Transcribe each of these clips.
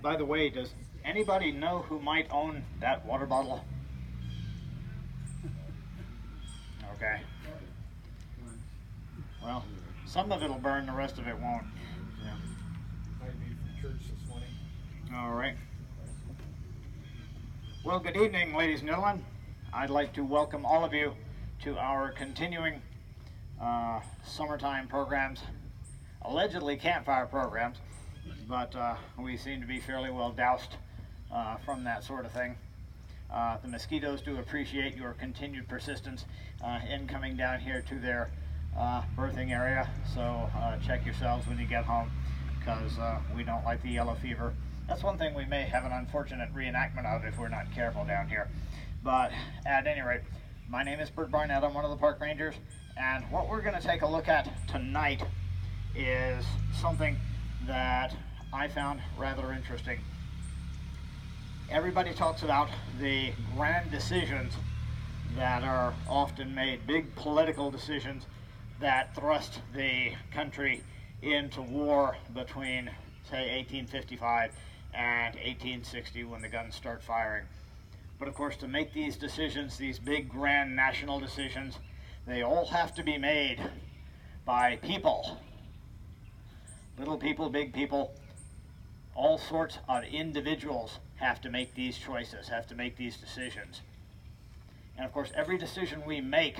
By the way, does anybody know who might own that water bottle? Okay. Well, some of it'll burn, the rest of it won't. Yeah. Might be from church this morning. All right. Well, good evening, ladies and gentlemen. I'd like to welcome all of you to our continuing summertime programs, allegedly campfire programs, but we seem to be fairly well doused from that sort of thing. The mosquitoes do appreciate your continued persistence in coming down here to their birthing area, so check yourselves when you get home, because we don't like the yellow fever. That's one thing we may have an unfortunate reenactment of if we're not careful down here. But at any rate, my name is Bert Barnett. I'm one of the park rangers, and what we're going to take a look at tonight is something that I found rather interesting. Everybody talks about the grand decisions that are often made, big political decisions that thrust the country into war between, say, 1855 and 1860 when the guns start firing. But of course, to make these decisions, these big grand national decisions, they all have to be made by people. Little people, big people, all sorts of individuals have to make these choices, have to make these decisions. And of course, every decision we make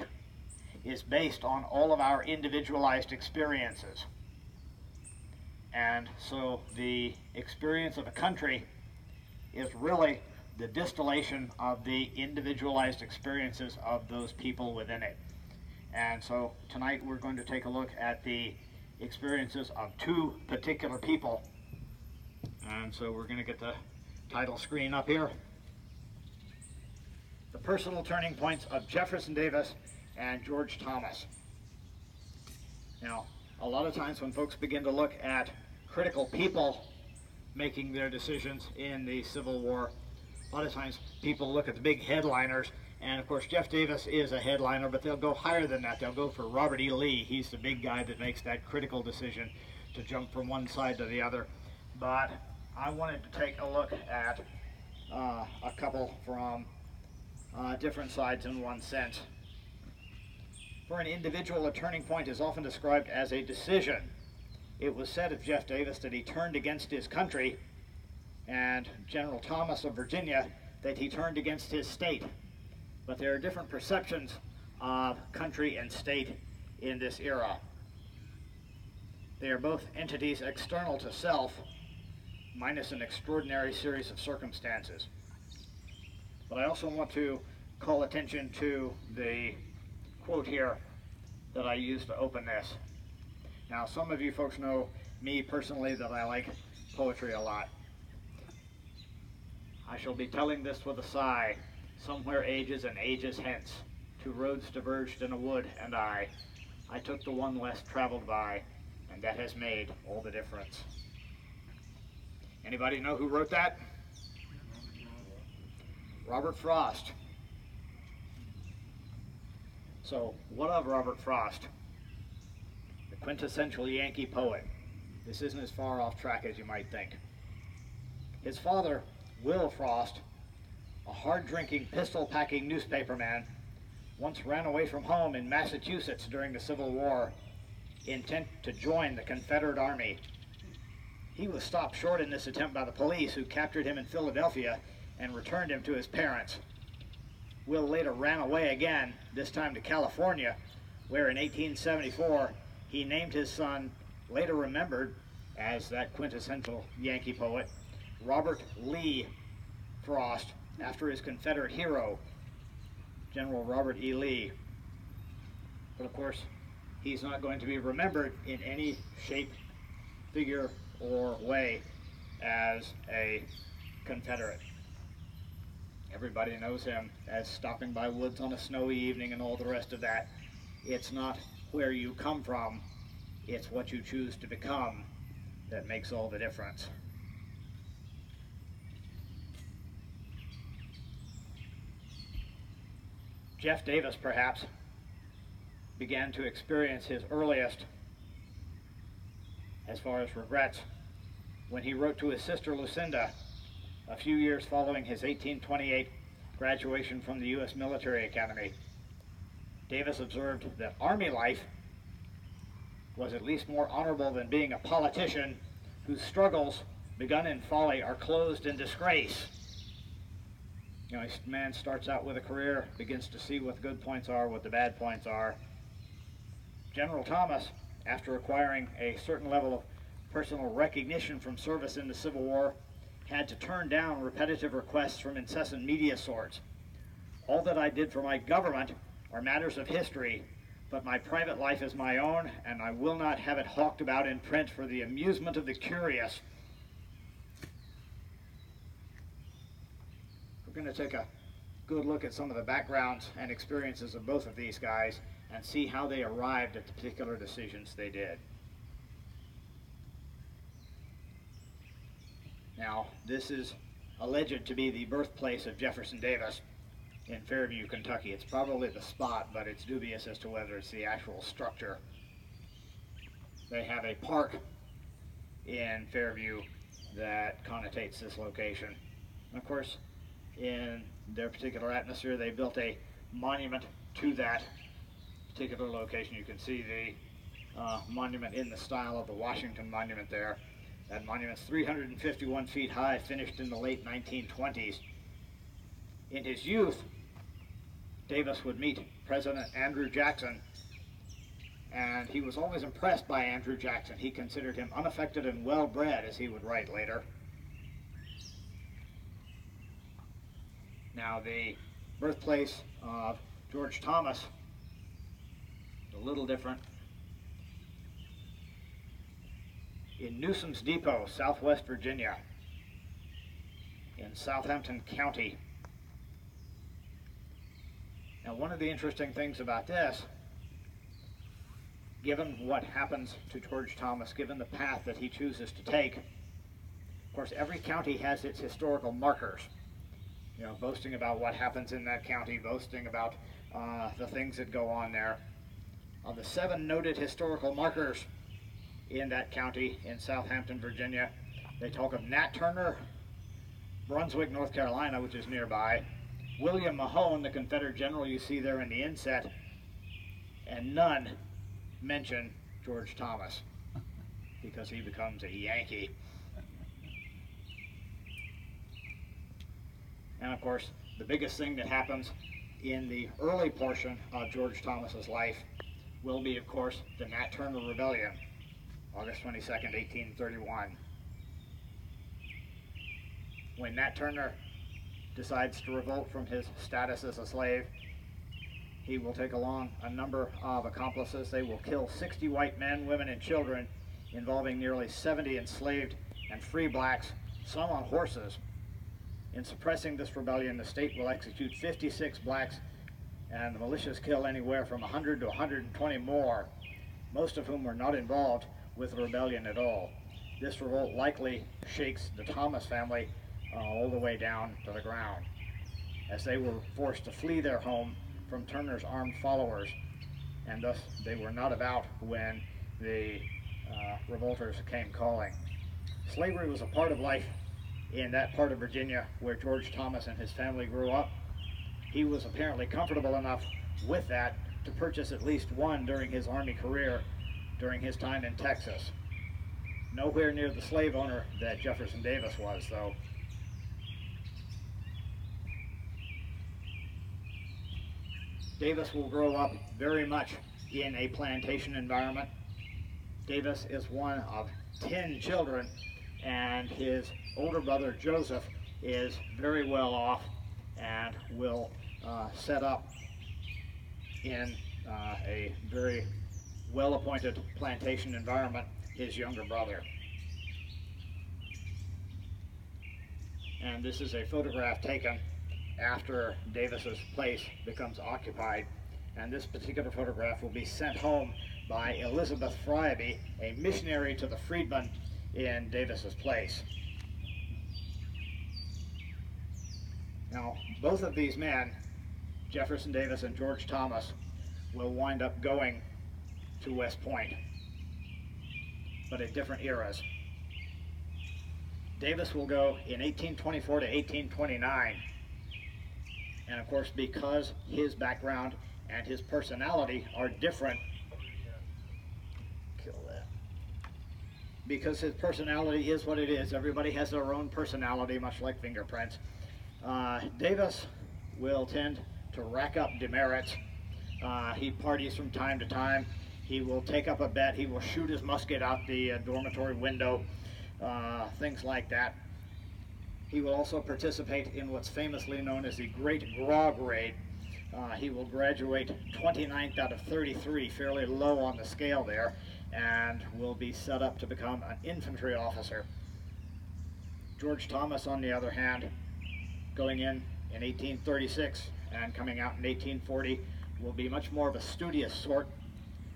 is based on all of our individualized experiences. And so the experience of a country is really the distillation of the individualized experiences of those people within it. And so tonight we're going to take a look at the experiences of two particular people. And so we're going to get the title screen up here. The Personal Turning Points of Jefferson Davis and George Thomas. Now, a lot of times when folks begin to look at critical people making their decisions in the Civil War, a lot of times people look at the big headliners, and of course Jeff Davis is a headliner, but they'll go higher than that. They'll go for Robert E. Lee. He's the big guy that makes that critical decision to jump from one side to the other. But I wanted to take a look at a couple from different sides in one sense. For an individual, a turning point is often described as a decision. It was said of Jeff Davis that he turned against his country, and General Thomas of Virginia that he turned against his state. But there are different perceptions of country and state in this era. They are both entities external to self, minus an extraordinary series of circumstances. But I also want to call attention to the quote here that I used to open this. Now, some of you folks know me personally that I like poetry a lot. I shall be telling this with a sigh, somewhere ages and ages hence, two roads diverged in a wood, and I took the one less traveled by, and that has made all the difference. Anybody know who wrote that? Robert Frost. So, what of Robert Frost? The quintessential Yankee poet. This isn't as far off track as you might think. His father, Will Frost, a hard-drinking, pistol-packing newspaperman, once ran away from home in Massachusetts during the Civil War, intent to join the Confederate Army. He was stopped short in this attempt by the police, who captured him in Philadelphia and returned him to his parents. Will later ran away again, this time to California, where in 1874 he named his son, later remembered as that quintessential Yankee poet, Robert Lee Frost, after his Confederate hero, General Robert E. Lee. But of course, he's not going to be remembered in any shape, figure, or way as a Confederate. Everybody knows him as stopping by woods on a snowy evening and all the rest of that. It's not where you come from, it's what you choose to become that makes all the difference. Jeff Davis, perhaps, began to experience his earliest, as far as regrets, when he wrote to his sister Lucinda a few years following his 1828 graduation from the U.S. Military Academy. Davis observed that Army life was at least more honorable than being a politician whose struggles, begun in folly, are closed in disgrace. You know, a man starts out with a career, begins to see what the good points are, what the bad points are. General Thomas, after acquiring a certain level of personal recognition from service in the Civil War, had to turn down repetitive requests from incessant media sorts. All that I did for my government are matters of history, but my private life is my own, and I will not have it hawked about in print for the amusement of the curious. We're going to take a good look at some of the backgrounds and experiences of both of these guys and see how they arrived at the particular decisions they did. Now, this is alleged to be the birthplace of Jefferson Davis in Fairview, Kentucky. It's probably the spot, but it's dubious as to whether it's the actual structure. They have a park in Fairview that connotates this location. And of course, in their particular atmosphere, they built a monument to that particular location. You can see the monument in the style of the Washington Monument there. That monument's 351 feet high, finished in the late 1920s. In his youth, Davis would meet President Andrew Jackson, and he was always impressed by Andrew Jackson. He considered him unaffected and well-bred, as he would write later. Now, the birthplace of George Thomas, a little different. In Newsom's Depot, Southwest Virginia, in Southampton County. Now, one of the interesting things about this, given what happens to George Thomas, given the path that he chooses to take, of course, every county has its historical markers. You know, boasting about what happens in that county, boasting about the things that go on there. Of the 7 noted historical markers in that county in Southampton, Virginia, they talk of Nat Turner, Brunswick, North Carolina, which is nearby, William Mahone, the Confederate general you see there in the inset, and none mention George Thomas because he becomes a Yankee. And of course, the biggest thing that happens in the early portion of George Thomas's life will be, of course, the Nat Turner Rebellion, August 22nd, 1831. When Nat Turner decides to revolt from his status as a slave, he will take along a number of accomplices. They will kill 60 white men, women, and children, involving nearly 70 enslaved and free blacks, some on horses. In suppressing this rebellion, the state will execute 56 blacks, and the militias kill anywhere from 100 to 120 more, most of whom were not involved with the rebellion at all. This revolt likely shakes the Thomas family all the way down to the ground, as they were forced to flee their home from Turner's armed followers, and thus they were not about when the revolters came calling. Slavery was a part of life in that part of Virginia where George Thomas and his family grew up. He was apparently comfortable enough with that to purchase at least one during his Army career during his time in Texas. Nowhere near the slave owner that Jefferson Davis was, though. Davis will grow up very much in a plantation environment. Davis is one of 10 children, and his older brother Joseph is very well off and will set up in a very well-appointed plantation environment, his younger brother. And this is a photograph taken after Davis's place becomes occupied, and this particular photograph will be sent home by Elizabeth Fryby, a missionary to the freedmen in Davis's place. Now, both of these men, Jefferson Davis and George Thomas, will wind up going to West Point, but at different eras. Davis will go in 1824 to 1829. And of course, because his background and his personality are different, kill that. Because his personality is what it is. Everybody has their own personality, much like fingerprints. Davis will tend to rack up demerits. He parties from time to time. He will take up a bet. He will shoot his musket out the dormitory window, things like that. He will also participate in what's famously known as the Great Grog Raid. He will graduate 29th out of 33, fairly low on the scale there, and will be set up to become an infantry officer. George Thomas, on the other hand, going in 1836 and coming out in 1840, will be much more of a studious sort.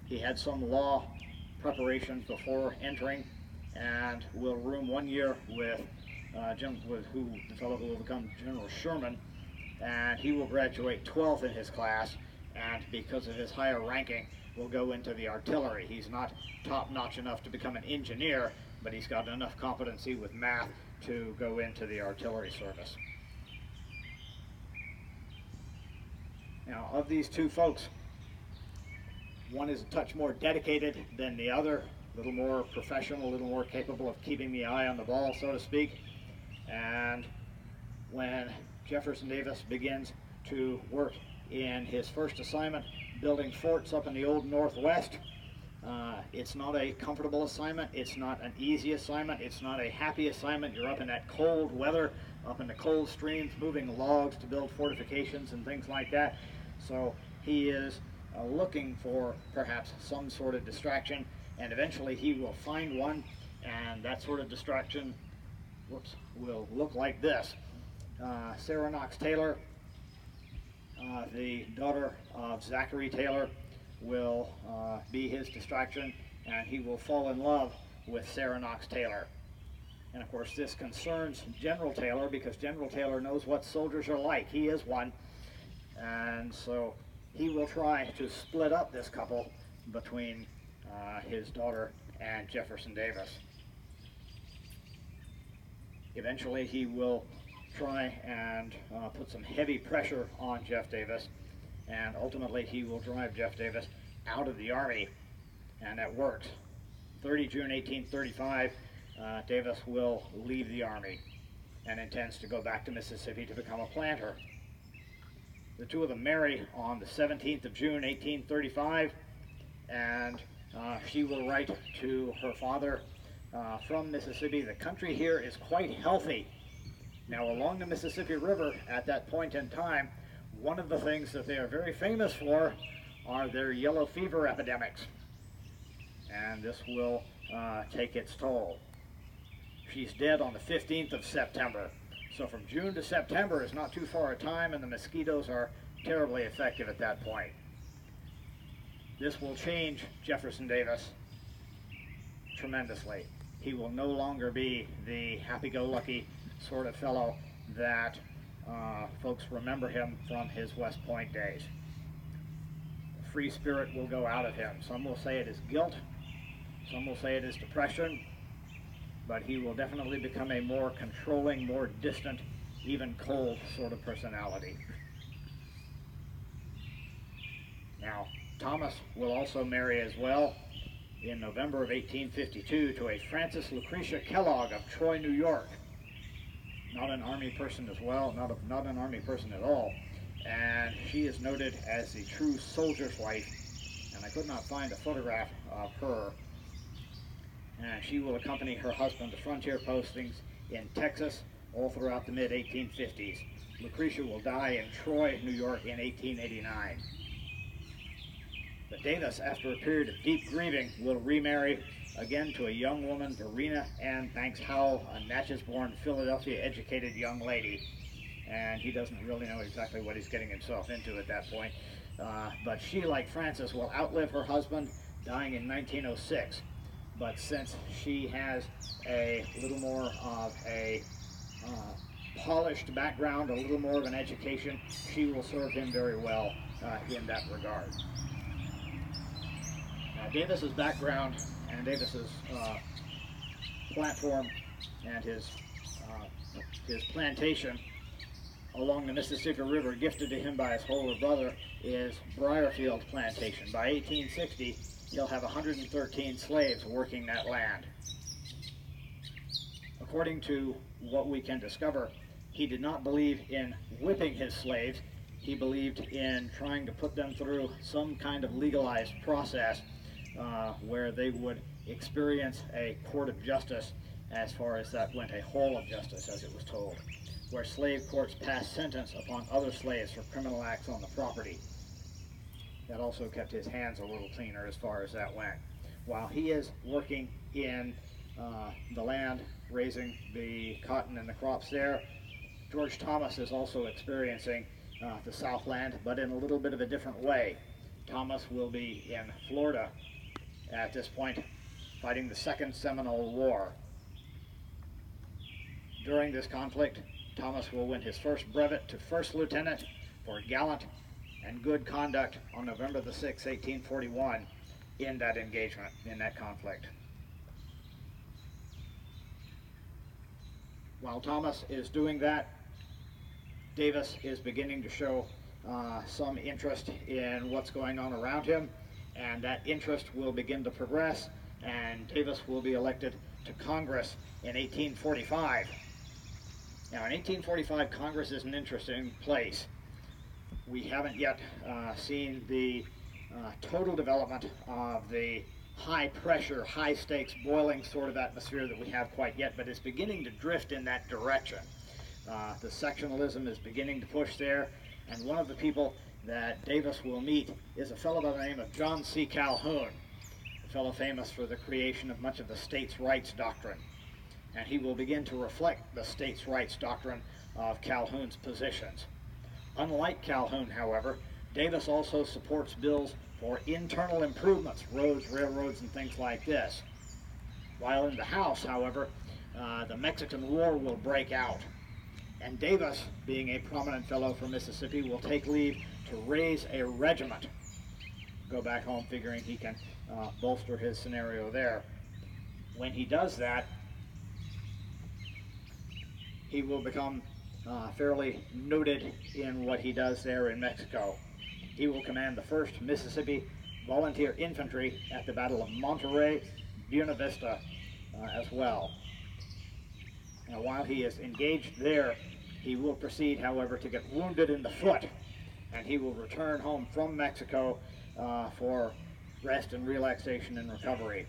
He had some law preparations before entering, and will room 1 year with the fellow who will become General Sherman, and he will graduate 12th in his class, and because of his higher ranking, will go into the artillery. He's not top-notch enough to become an engineer, but he's got enough competency with math to go into the artillery service. Now, of these two folks, one is a touch more dedicated than the other, a little more professional, a little more capable of keeping the eye on the ball, so to speak. And when Jefferson Davis begins to work in his first assignment, building forts up in the old Northwest, it's not a comfortable assignment, it's not an easy assignment, it's not a happy assignment. You're up in that cold weather, up in the cold streams, moving logs to build fortifications and things like that. So he is looking for perhaps some sort of distraction, and eventually he will find one, and that sort of distraction will look like this. Sarah Knox Taylor, the daughter of Zachary Taylor, will be his distraction, and he will fall in love with Sarah Knox Taylor. And of course this concerns General Taylor, because General Taylor knows what soldiers are like. He is one, and so he will try to split up this couple between his daughter and Jefferson Davis. Eventually he will try and put some heavy pressure on Jeff Davis, and ultimately he will drive Jeff Davis out of the Army, and that works. 30 June 1835, Davis will leave the Army and intends to go back to Mississippi to become a planter. The two of them marry on the 17th of June 1835, and she will write to her father from Mississippi, "The country here is quite healthy." Now, along the Mississippi River at that point in time, one of the things that they are very famous for are their yellow fever epidemics, and this will take its toll. She's dead on the 15th of September. So from June to September is not too far a time, and the mosquitoes are terribly effective at that point. This will change Jefferson Davis tremendously. He will no longer be the happy-go-lucky sort of fellow that folks remember him from his West Point days. The free spirit will go out of him. Some will say it is guilt, some will say it is depression, but he will definitely become a more controlling, more distant, even cold sort of personality. Now, Thomas will also marry as well in November of 1852 to a Frances Lucretia Kellogg of Troy, New York. Not an Army person as well, not an Army person at all. And she is noted as the true soldier's wife, and I could not find a photograph of her. And she will accompany her husband to frontier postings in Texas all throughout the mid-1850s. Lucretia will die in Troy, New York in 1889. But Davis, after a period of deep grieving, will remarry again to a young woman, Verena Ann Banks Howell, a Natchez-born, Philadelphia-educated young lady. And he doesn't really know exactly what he's getting himself into at that point. But she, like Frances, will outlive her husband, dying in 1906. But since she has a little more of a polished background, a little more of an education, she will serve him very well in that regard. Now, Davis's background and Davis's platform and his his plantation along the Mississippi River, gifted to him by his older brother, is Briarfield Plantation. By 1860, he'll have 113 slaves working that land. According to what we can discover, he did not believe in whipping his slaves. He believed in trying to put them through some kind of legalized process where they would experience a court of justice, as far as that went, a hall of justice, as it was told, where slave courts passed sentence upon other slaves for criminal acts on the property. That also kept his hands a little cleaner as far as that went. While he is working in the land, raising the cotton and the crops there, George Thomas is also experiencing the Southland, but in a little bit of a different way. Thomas will be in Florida at this point, fighting the Second Seminole War. During this conflict, Thomas will win his first brevet to first lieutenant for gallant and good conduct on November the 6th, 1841, in that engagement, in that conflict. While Thomas is doing that, Davis is beginning to show some interest in what's going on around him, and that interest will begin to progress, and Davis will be elected to Congress in 1845. Now, in 1845, Congress is an interesting place. We haven't yet seen the total development of the high pressure, high stakes, boiling sort of atmosphere that we have quite yet, but it's beginning to drift in that direction. The sectionalism is beginning to push there, and one of the people that Davis will meet is a fellow by the name of John C. Calhoun, a fellow famous for the creation of much of the states' rights doctrine. And he will begin to reflect the states' rights doctrine of Calhoun's positions. Unlike Calhoun, however, Davis also supports bills for internal improvements, roads, railroads, and things like this. While in the House, however, the Mexican War will break out. And Davis, being a prominent fellow from Mississippi, will take leave to raise a regiment. Go back home figuring he can bolster his scenario there. When he does that, he will become fairly noted in what he does there in Mexico. He will command the 1st Mississippi Volunteer Infantry at the Battle of Monterey, Buena Vista as well. Now, while he is engaged there, he will proceed, however, to get wounded in the foot, and he will return home from Mexico for rest and relaxation and recovery.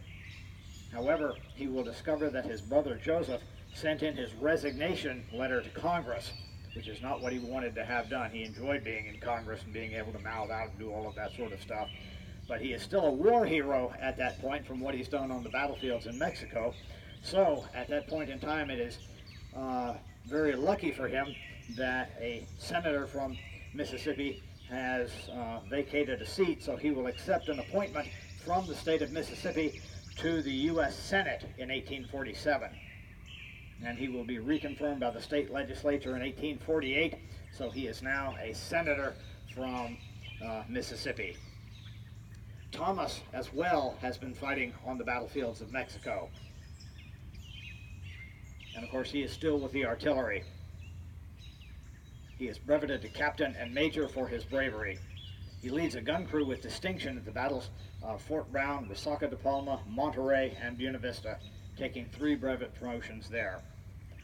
However, he will discover that his brother Joseph sent in his resignation letter to Congress, which is not what he wanted to have done. He enjoyed being in Congress and being able to mouth out and do all of that sort of stuff. But he is still a war hero at that point from what he's done on the battlefields in Mexico. So at that point in time, it is very lucky for him that a senator from Mississippi has vacated a seat, so he will accept an appointment from the state of Mississippi to the U.S. Senate in 1847. And he will be reconfirmed by the state legislature in 1848, so he is now a senator from Mississippi. Thomas, as well, has been fighting on the battlefields of Mexico. And of course, he is still with the artillery. He is breveted to captain and major for his bravery. He leads a gun crew with distinction at the battles of Fort Brown, Resaca de Palma, Monterey, and Buena Vista, taking 3 brevet promotions there.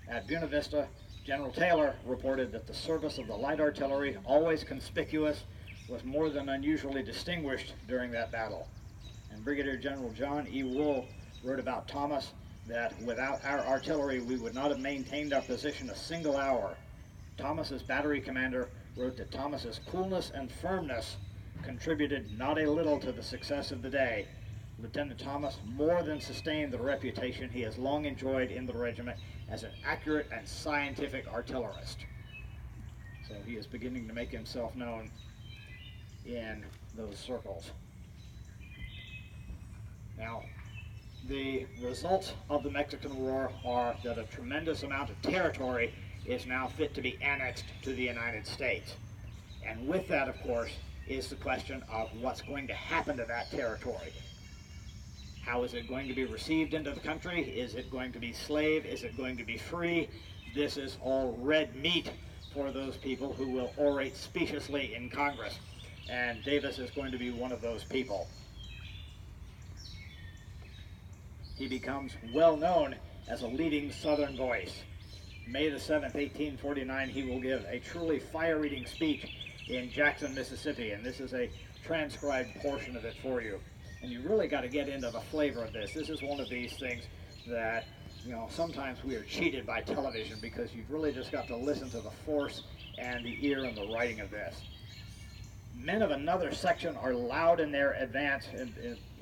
At Buena Vista, General Taylor reported that the service of the light artillery, always conspicuous, was more than unusually distinguished during that battle. And Brigadier General John E. Wool wrote about Thomas that without our artillery we would not have maintained our position a single hour. Thomas's battery commander wrote that Thomas's coolness and firmness contributed not a little to the success of the day. Lieutenant Thomas more than sustained the reputation he has long enjoyed in the regiment as an accurate and scientific artillerist. So he is beginning to make himself known in those circles. Now, the results of the Mexican War are that a tremendous amount of territory is now fit to be annexed to the United States. And with that, of course, is the question of what's going to happen to that territory. How is it going to be received into the country? Is it going to be slave? Is it going to be free? this is all red meat for those people who will orate speciously in Congress. And Davis is going to be one of those people. He becomes well known as a leading Southern voice. May the 7th, 1849, he will give a truly fire-eating speech in Jackson, Mississippi, and this is a transcribed portion of it for you. And you really got to get into the flavor of this. This is one of these things that, you know, sometimes we are cheated by television because you've really just got to listen to the force and the ear and the writing of this. Men of another section are loud in their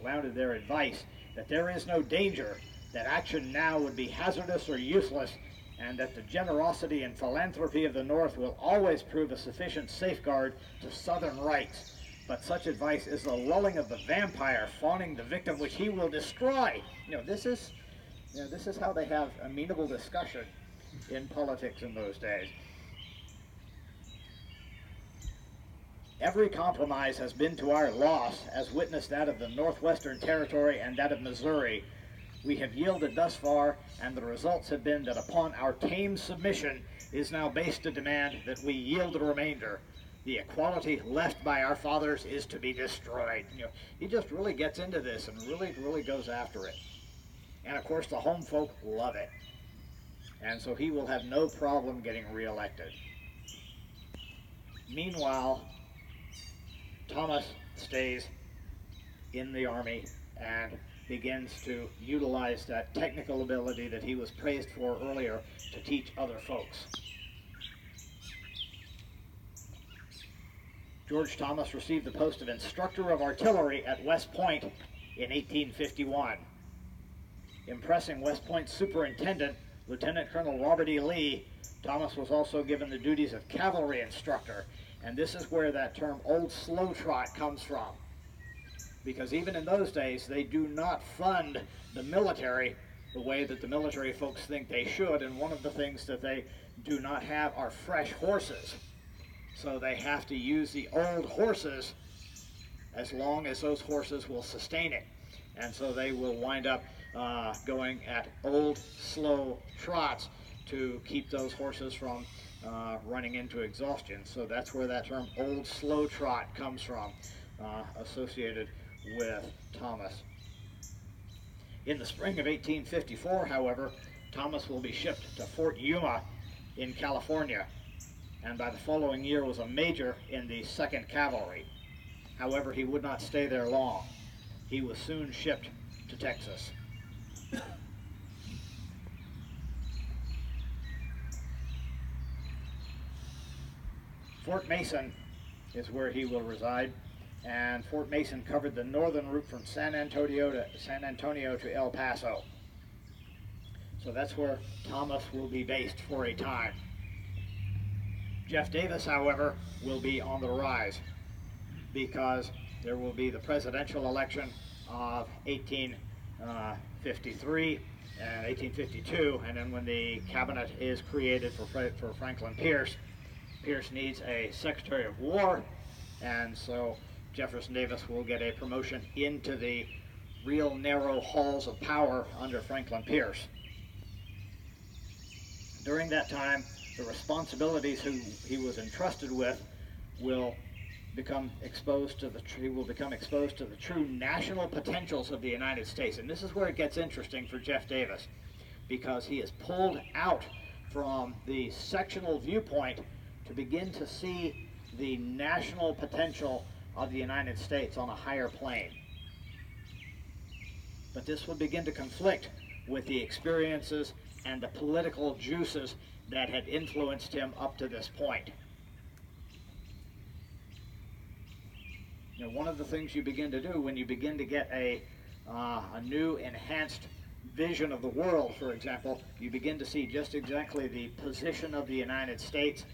loud in their advice that there is no danger, that action now would be hazardous or useless, and that the generosity and philanthropy of the North will always prove a sufficient safeguard to Southern rights. But such advice is the lulling of the vampire, fawning the victim which he will destroy. This is how they have amenable discussion in politics in those days. Every compromise has been to our loss, as witness that of the Northwestern Territory and that of Missouri. We have yielded thus far, and the results have been that upon our tame submission is now based a demand that we yield the remainder. The equality left by our fathers is to be destroyed. He just really gets into this and really goes after it. And of course the home folk love it. And so he will have no problem getting reelected. Meanwhile, Thomas stays in the Army and begins to utilize that technical ability that he was praised for earlier to teach other folks. George Thomas received the post of instructor of artillery at West Point in 1851. Impressing West Point's superintendent, Lieutenant Colonel Robert E. Lee, Thomas was also given the duties of cavalry instructor, and this is where that term old slow trot comes from. Because even in those days, they do not fund the military the way that the military folks think they should, and one of the things that they do not have are fresh horses. So they have to use the old horses as long as those horses will sustain it. And so they will wind up going at old, slow trots to keep those horses from running into exhaustion. So that's where that term old slow trot comes from, associated with Thomas. In the spring of 1854, however, Thomas will be shipped to Fort Yuma in California, and by the following year was a major in the 2nd Cavalry. However, he would not stay there long. He was soon shipped to Texas. Fort Mason is where he will reside, and Fort Mason covered the northern route from San Antonio to El Paso. So that's where Thomas will be based for a time. Jeff Davis, however, will be on the rise because there will be the presidential election of 1853 and 1852, and then when the cabinet is created for Franklin Pierce, Pierce needs a Secretary of War, and so Jefferson Davis will get a promotion into the real narrow halls of power under Franklin Pierce. During that time, the responsibilities he was entrusted with will become exposed to the true national potentials of the United States. And this is where it gets interesting for Jeff Davis, because he is pulled out from the sectional viewpoint to begin to see the national potential of the United States on a higher plane. But this will begin to conflict with the experiences and the political juices that had influenced him up to this point. One of the things you begin to do when you begin to get a new enhanced vision of the world, for example, you begin to see just exactly the position of the United States.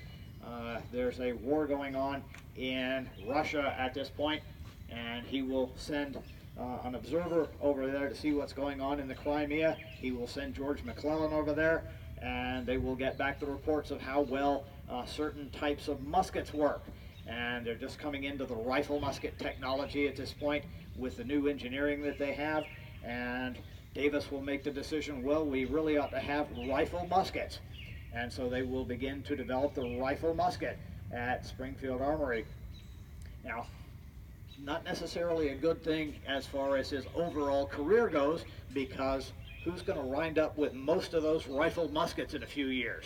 There's a war going on in Russia at this point, and he will send an observer over there to see what's going on in the Crimea. He will send George McClellan over there, and they will get back the reports of how well certain types of muskets work. And they're just coming into the rifle musket technology at this point with the new engineering that they have, and Davis will make the decision, well, we really ought to have rifle muskets. And so they will begin to develop the rifle musket at Springfield Armory. Now, not necessarily a good thing as far as his overall career goes, because who's going to wind up with most of those rifle muskets in a few years?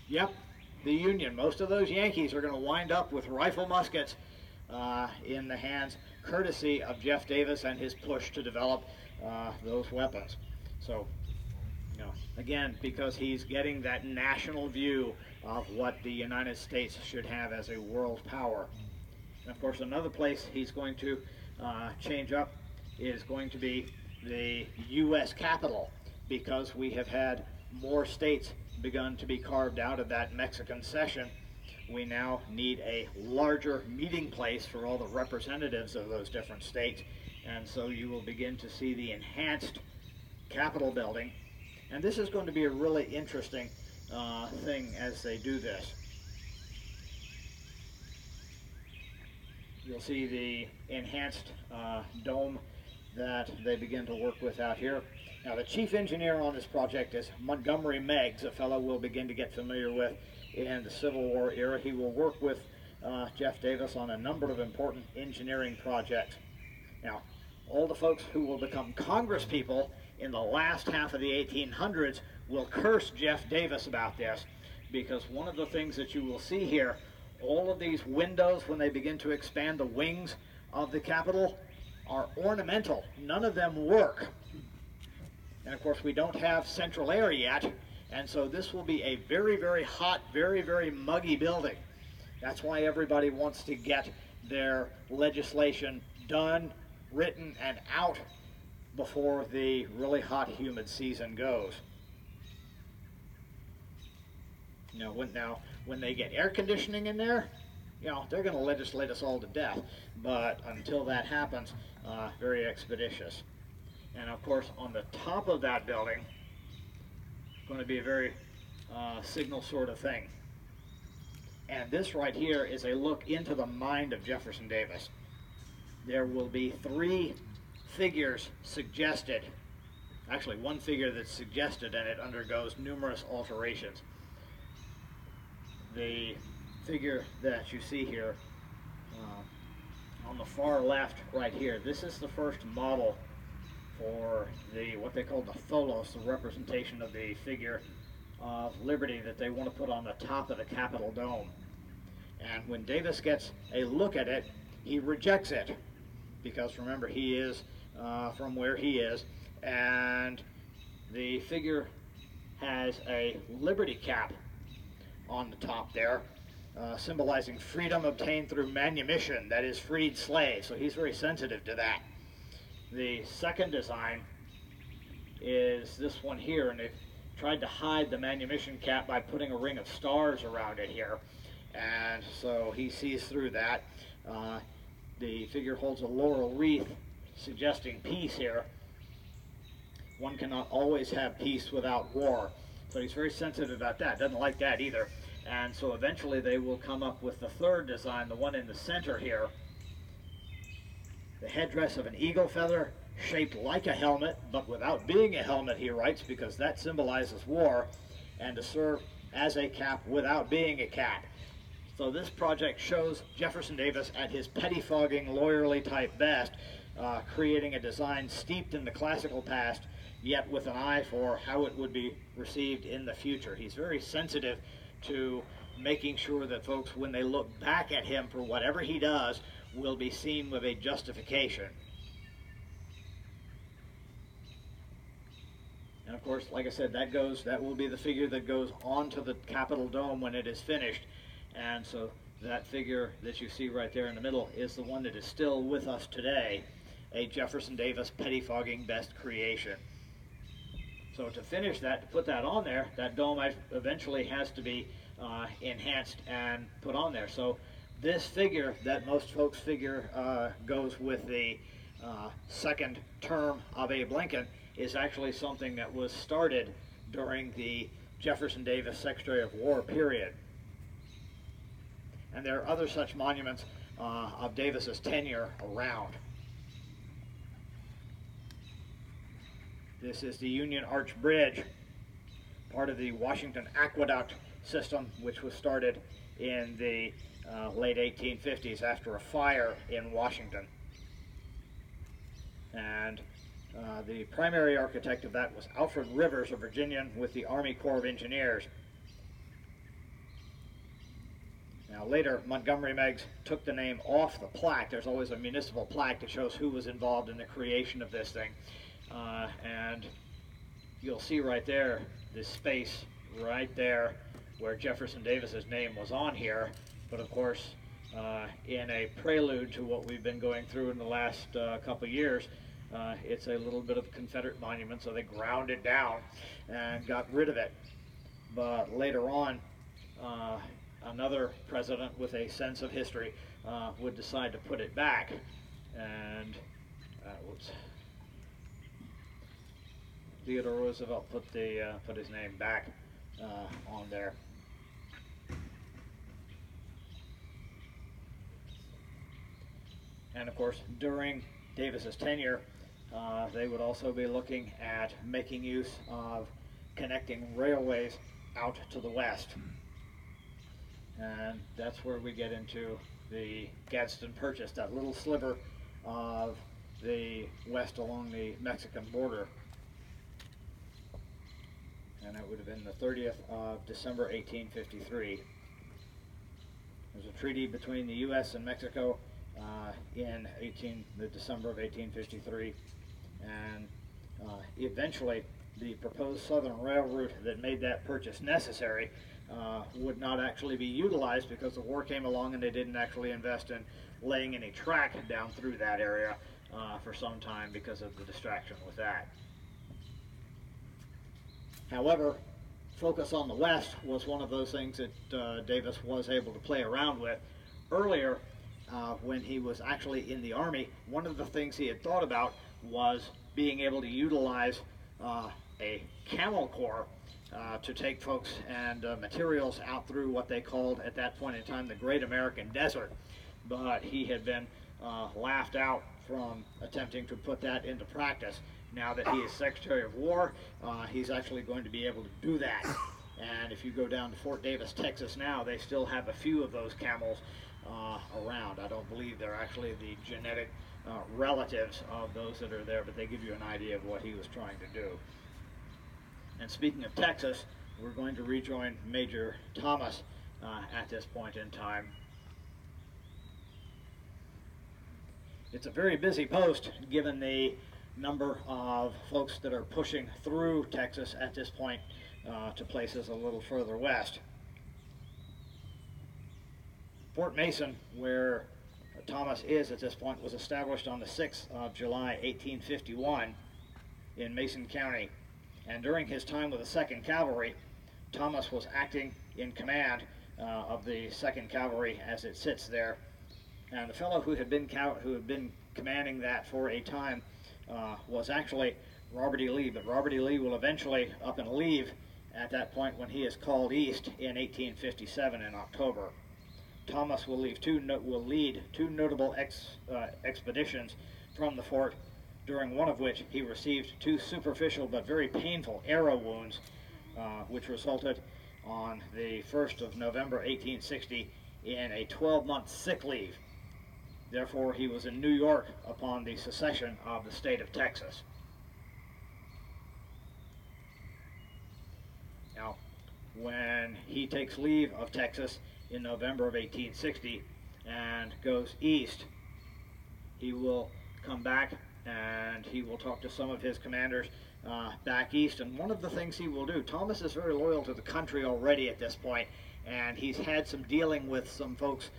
Yep, the Union. Most of those Yankees are going to wind up with rifle muskets in the hands, courtesy of Jeff Davis and his push to develop those weapons. So, you know, again, because he's getting that national view of what the United States should have as a world power. And of course, another place he's going to change up is going to be the U.S. Capitol, because we have had more states begun to be carved out of that Mexican cession. We now need a larger meeting place for all the representatives of those different states, and so you will begin to see the enhanced Capitol building. And this is going to be a really interesting thing as they do this. You'll see the enhanced dome that they begin to work with out here. Now, the chief engineer on this project is Montgomery Meigs, a fellow we'll begin to get familiar with in the Civil War era. He will work with Jeff Davis on a number of important engineering projects. Now, all the folks who will become Congress people in the last half of the 1800s will curse Jeff Davis about this, because one of the things that you will see here, all of these windows, when they begin to expand the wings of the Capitol, are ornamental. None of them work. And of course, we don't have central air yet, and so this will be a very, very hot, very, very muggy building. That's why everybody wants to get their legislation done, written, and out before the really hot, humid season goes. You know, when they get air conditioning in there, you know, they're going to legislate us all to death. But until that happens, very expeditious. And of course, on the top of that building, going to be a very signal sort of thing. And this right here is a look into the mind of Jefferson Davis. There will be 3 figures suggested. Actually, one figure that's suggested, and it undergoes numerous alterations. The figure that you see here on the far left right here, this is the first model for what they call the tholos, the representation of the figure of liberty that they want to put on the top of the Capitol dome. And when Davis gets a look at it, he rejects it, because remember, he is from where he is, and the figure has a liberty cap on the top there, symbolizing freedom obtained through manumission, that is, freed slaves. So he's very sensitive to that. The second design is this one here, and they've tried to hide the manumission cap by putting a ring of stars around it here, and so he sees through that. The figure holds a laurel wreath suggesting peace here. One cannot always have peace without war, so he's very sensitive about that, doesn't like that either. And so eventually they will come up with the third design, the one in the center here. The headdress of an eagle feather, shaped like a helmet, but without being a helmet, he writes, because that symbolizes war, and to serve as a cap without being a cap. So this project shows Jefferson Davis at his pettifogging, lawyerly type best, creating a design steeped in the classical past, yet with an eye for how it would be received in the future. He's very sensitive to making sure that folks, when they look back at him for whatever he does, will be seen with a justification. And of course, like I said, that will be the figure that goes onto the Capitol dome when it is finished. And so that figure that you see right there in the middle is the one that is still with us today, a Jefferson Davis pettifogging best creation. So to finish that, to put that on there, that dome eventually has to be enhanced and put on there. So this figure that most folks figure goes with the second term of Abe Lincoln is actually something that was started during the Jefferson Davis Secretary of War period. And there are other such monuments of Davis's tenure around. This is the Union Arch Bridge, part of the Washington Aqueduct system, which was started in the late 1850s after a fire in Washington. And the primary architect of that was Alfred Rivers, a Virginian with the Army Corps of Engineers. Now later, Montgomery Meigs took the name off the plaque. There's always a municipal plaque that shows who was involved in the creation of this thing. And you'll see right there, this space right there where Jefferson Davis's name was on here. But of course, in a prelude to what we've been going through in the last couple of years, it's a little bit of a Confederate monument, so they ground it down and got rid of it. But later on, another president with a sense of history would decide to put it back, and Theodore Roosevelt put his name back on there. And of course, during Davis's tenure, they would also be looking at making use of connecting railways out to the west. And that's where we get into the Gadsden Purchase, that little sliver of the west along the Mexican border. And that would have been the 30th of December 1853. There's a treaty between the U.S. and Mexico in the December of 1853, and eventually the proposed southern rail route that made that purchase necessary would not actually be utilized because the war came along and they didn't actually invest in laying any track down through that area for some time because of the distraction with that. However, focus on the west was one of those things that Davis was able to play around with. Earlier, when he was actually in the Army, one of the things he had thought about was being able to utilize a camel corps to take folks and materials out through what they called at that point in time the Great American Desert. But he had been laughed out from attempting to put that into practice. Now that he is Secretary of War, he's actually going to be able to do that. And if you go down to Fort Davis, Texas now, they still have a few of those camels around. I don't believe they're actually the genetic relatives of those that are there, but they give you an idea of what he was trying to do. And speaking of Texas, we're going to rejoin Major Thomas at this point in time. It's a very busy post given the number of folks that are pushing through Texas at this point to places a little further west. Fort Mason, where Thomas is at this point, was established on the 6th of July, 1851 in Mason County. And during his time with the 2nd Cavalry, Thomas was acting in command of the 2nd Cavalry as it sits there. And the fellow who had been commanding that for a time was actually Robert E. Lee, but Robert E. Lee will eventually up and leave at that point when he is called east in 1857 in October. Thomas will lead two notable expeditions from the fort, during one of which he received 2 superficial but very painful arrow wounds, which resulted on the 1st of November 1860 in a 12-month sick leave. Therefore, he was in New York upon the secession of the state of Texas. Now, when he takes leave of Texas in November of 1860 and goes east, he will come back and he will talk to some of his commanders back east. And one of the things he will do, Thomas is very loyal to the country already at this point, and he's had some dealing with some folks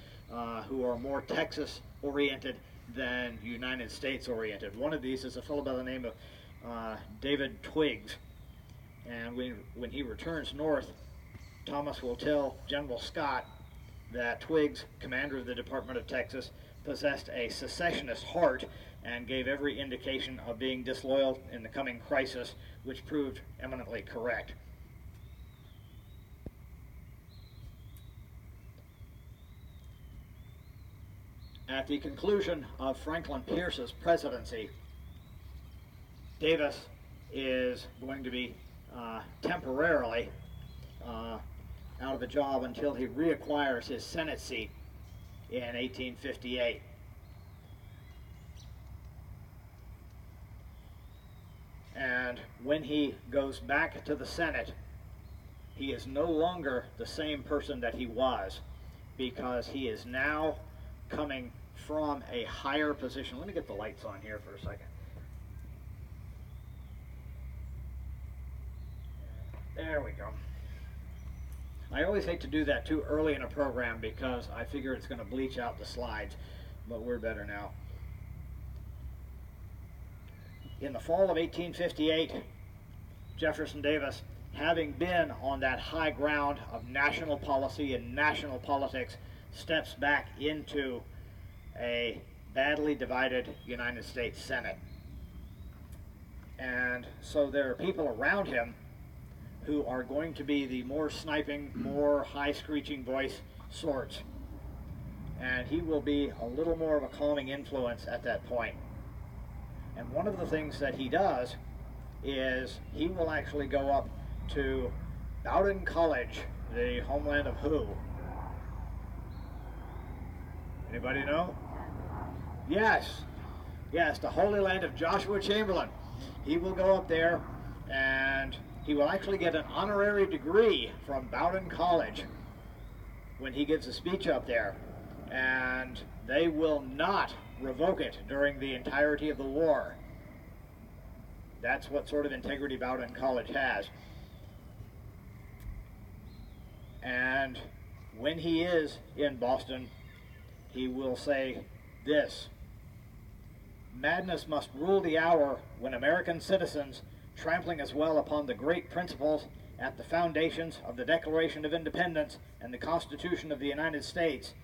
who are more Texas oriented than United States oriented. One of these is a fellow by the name of David Twiggs. And when he returns north, Thomas will tell General Scott that Twiggs, commander of the Department of Texas, possessed a secessionist heart and gave every indication of being disloyal in the coming crisis, which proved eminently correct. At the conclusion of Franklin Pierce's presidency, Davis is going to be temporarily out of the job until he reacquires his Senate seat in 1858. And when he goes back to the Senate, he is no longer the same person that he was, because he is now coming from a higher position. Let me get the lights on here for a second. There we go. I always hate to do that too early in a program because I figure it's going to bleach out the slides, but we're better now. In the fall of 1858, Jefferson Davis, having been on that high ground of national policy and national politics, steps back into a badly divided United States Senate. And so there are people around him who are going to be the more sniping, more high screeching voice sorts. And he will be a little more of a calming influence at that point. And one of the things that he does is he will actually go up to Bowdoin College, the homeland of who? Anybody know? Yes, the Holy Land of Joshua Chamberlain. He will go up there and he will actually get an honorary degree from Bowdoin College when he gives a speech up there. And they will not revoke it during the entirety of the war. That's what sort of integrity Bowdoin College has. And when he is in Boston, he will say this: "Madness must rule the hour when American citizens, trampling as well upon the great principles at the foundations of the Declaration of Independence and the Constitution of the United States,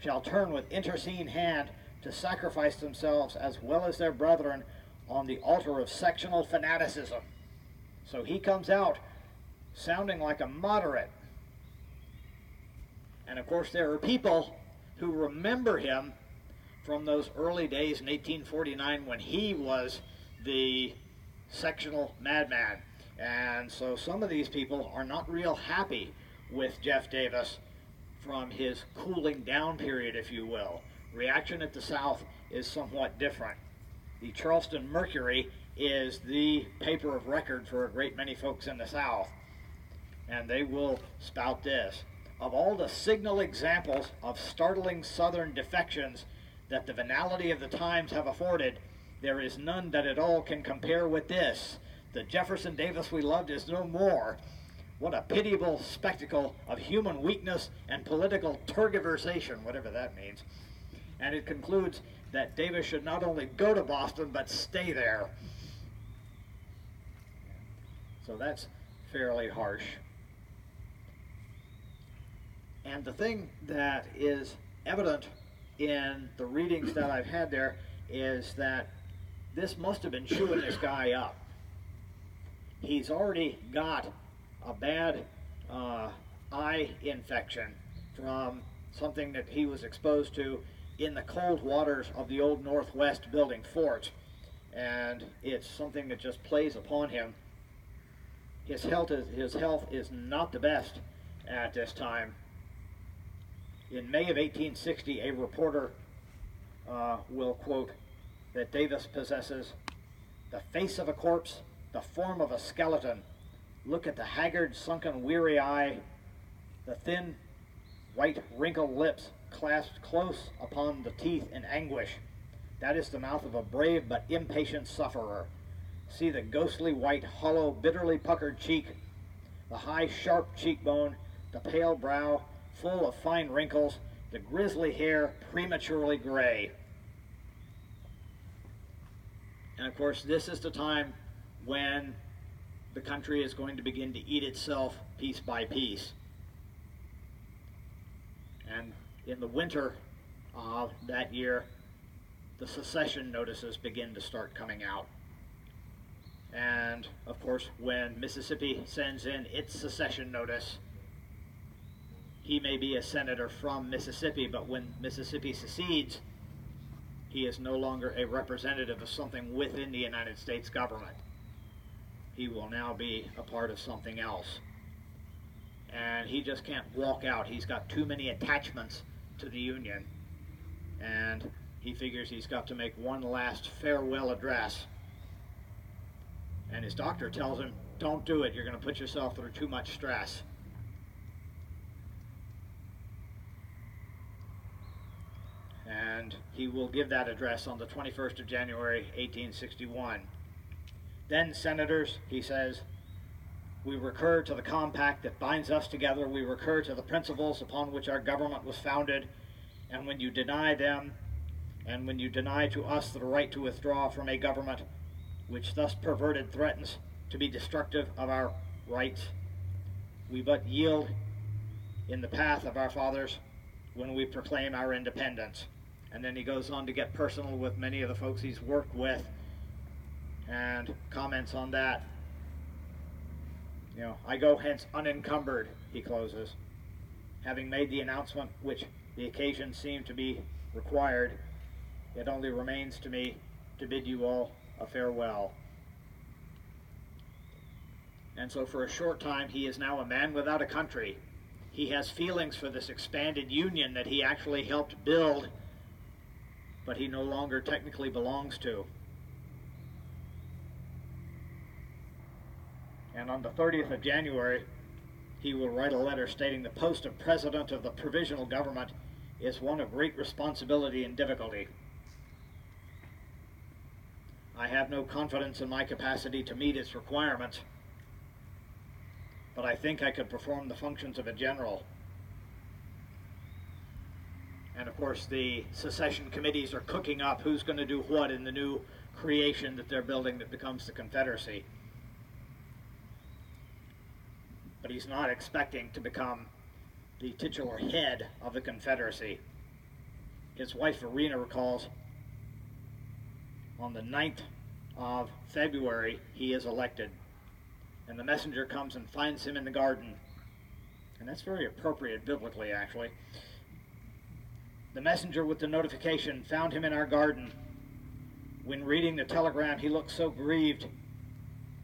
shall turn with interceding hand to sacrifice themselves as well as their brethren on the altar of sectional fanaticism." So he comes out sounding like a moderate. And of course there are people who remember him from those early days in 1849 when he was the sectional madman. And so some of these people are not real happy with Jeff Davis from his cooling down period, if you will. Reaction at the South is somewhat different. The Charleston Mercury is the paper of record for a great many folks in the South, and they will spout this: "Of all the signal examples of startling Southern defections that the venality of the times have afforded, there is none that at all can compare with this. The Jefferson Davis we loved is no more. What a pitiable spectacle of human weakness and political tergiversation," whatever that means. And it concludes that Davis should not only go to Boston, but stay there. So that's fairly harsh. And the thing that is evident in the readings that I've had there is that this must have been chewing this guy up. He's already got a bad eye infection from something that he was exposed to in the cold waters of the old Northwest building fort, and it's something that just plays upon him. His health is not the best at this time. In May of 1860, a reporter will quote that Davis possesses the face of a corpse, the form of a skeleton. Look at the haggard, sunken, weary eye, the thin, white, wrinkled lips clasped close upon the teeth in anguish. That is the mouth of a brave but impatient sufferer. See the ghostly white, hollow, bitterly puckered cheek, the high, sharp cheekbone, the pale brow, full of fine wrinkles, the grisly hair prematurely gray. And of course, this is the time when the country is going to begin to eat itself piece by piece. And in the winter of that year, the secession notices begin to start coming out. And of course, when Mississippi sends in its secession notice, he may be a senator from Mississippi, but when Mississippi secedes, he is no longer a representative of something within the United States government. he will now be a part of something else. And he just can't walk out. He's got too many attachments to the Union. And he figures he's got to make one last farewell address. And his doctor tells him, don't do it. You're going to put yourself through too much stress. And he will give that address on the 21st of January, 1861. Then, senators, he says, we recur to the compact that binds us together. We recur to the principles upon which our government was founded. And when you deny them, and when you deny to us the right to withdraw from a government which thus perverted threatens to be destructive of our rights, we but yield in the path of our fathers when we proclaim our independence. And then he goes on to get personal with many of the folks he's worked with and comments on that. You know, I go hence unencumbered, he closes, having made the announcement which the occasion seemed to be required. It only remains to me to bid you all a farewell. And so for a short time he is now a man without a country. He has feelings for this expanded union that he actually helped build, but he no longer technically belongs to. And on the 30th of January, he will write a letter stating the post of President of the Provisional Government is one of great responsibility and difficulty. I have no confidence in my capacity to meet its requirements, but I think I could perform the functions of a general. And of course the secession committees are cooking up who's going to do what in the new creation that they're building that becomes the Confederacy. But he's not expecting to become the titular head of the Confederacy. His wife Verena recalls on the 9th of February he is elected, and the messenger comes and finds him in the garden. And that's very appropriate biblically, actually. The messenger with the notification found him in our garden. When reading the telegram, he looked so grieved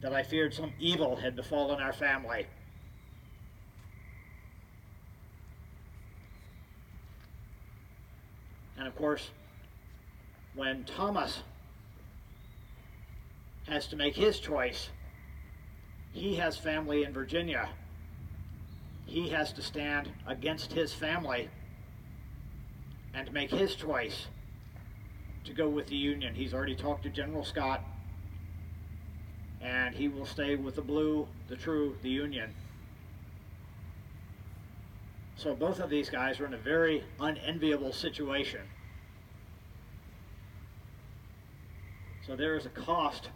that I feared some evil had befallen our family. And of course, when Thomas has to make his choice, he has family in Virginia. He has to stand against his family and make his choice to go with the Union. He's already talked to General Scott, and he will stay with the blue, the true, the Union. So both of these guys are in a very unenviable situation. So there is a cost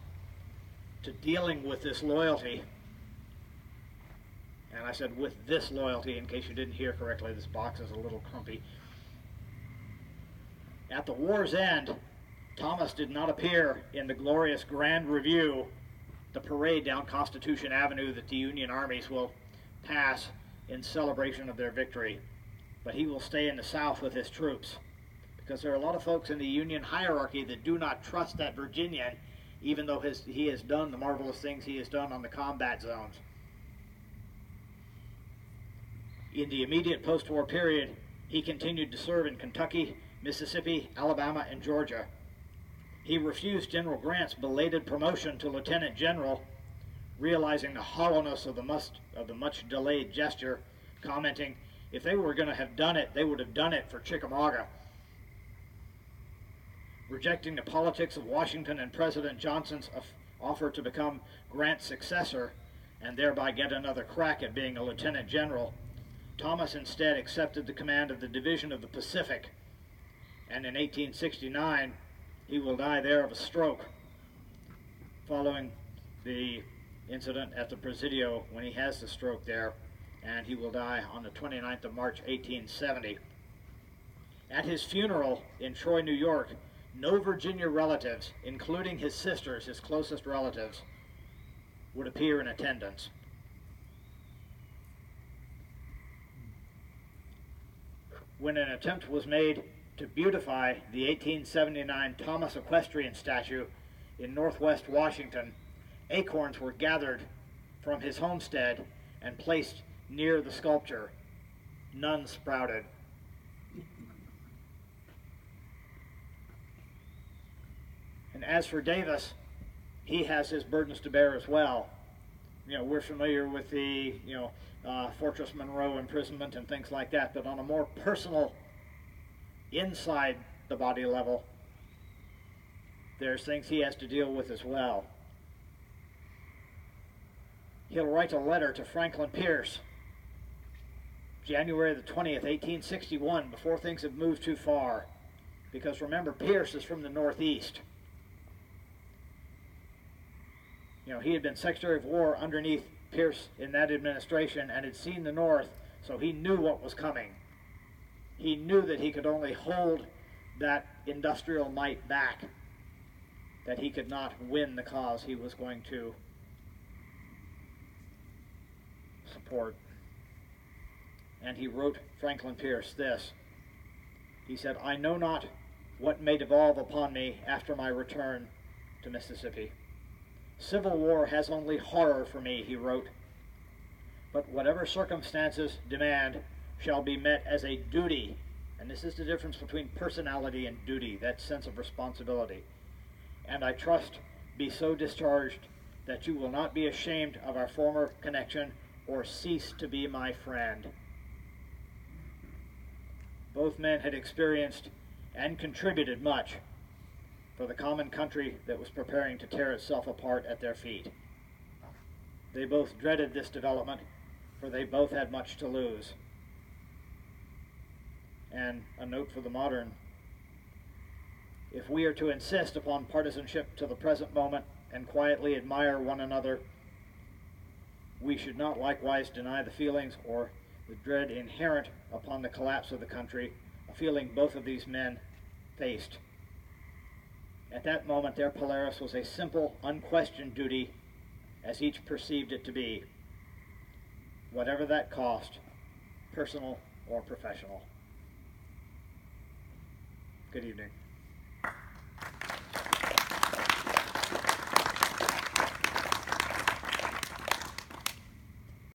to dealing with this loyalty. And I said with this loyalty in case you didn't hear correctly. This box is a little crumpy. At the war's end, Thomas did not appear in the glorious Grand Review, the parade down Constitution Avenue that the Union armies will pass in celebration of their victory. But he will stay in the South with his troops, because there are a lot of folks in the Union hierarchy that do not trust that Virginian, even though he has done the marvelous things he has done on the combat zones. In the immediate post-war period, he continued to serve in Kentucky, Mississippi, Alabama, and Georgia. He refused General Grant's belated promotion to lieutenant general, realizing the hollowness of the much-delayed gesture, commenting, if they were going to have done it, they would have done it for Chickamauga. Rejecting the politics of Washington and President Johnson's offer to become Grant's successor and thereby get another crack at being a lieutenant general, Thomas instead accepted the command of the Division of the Pacific, and in 1869 he will die there of a stroke following the incident at the Presidio when he has the stroke there, and he will die on the 29th of March 1870. At his funeral in Troy, New York, no Virginia relatives, including his sisters, his closest relatives, would appear in attendance. When an attempt was made to beautify the 1879 Thomas Equestrian statue in Northwest Washington, acorns were gathered from his homestead and placed near the sculpture. None sprouted. And as for Davis, he has his burdens to bear as well. You know, we're familiar with the, Fortress Monroe imprisonment and things like that, but on a more personal, inside the body level, there's things he has to deal with as well. He'll write a letter to Franklin Pierce, January the 20th, 1861, before things have moved too far. Because remember, Pierce is from the Northeast. You know, he had been Secretary of War underneath Pierce in that administration and had seen the North, so he knew what was coming. He knew that he could only hold that industrial might back, that he could not win the cause he was going to support. And he wrote Franklin Pierce this. He said, "I know not what may devolve upon me after my return to Mississippi. Civil war has only horror for me," he wrote, "but whatever circumstances demand shall be met as a duty," and this is the difference between personality and duty, that sense of responsibility, "and I trust be so discharged that you will not be ashamed of our former connection or cease to be my friend." Both men had experienced and contributed much for the common country that was preparing to tear itself apart at their feet. They both dreaded this development, for they both had much to lose. And a note for the modern: if we are to insist upon partisanship to the present moment and quietly admire one another, we should not likewise deny the feelings or the dread inherent upon the collapse of the country, a feeling both of these men faced. At that moment, their Polaris was a simple, unquestioned duty, as each perceived it to be, whatever that cost, personal or professional. Good evening.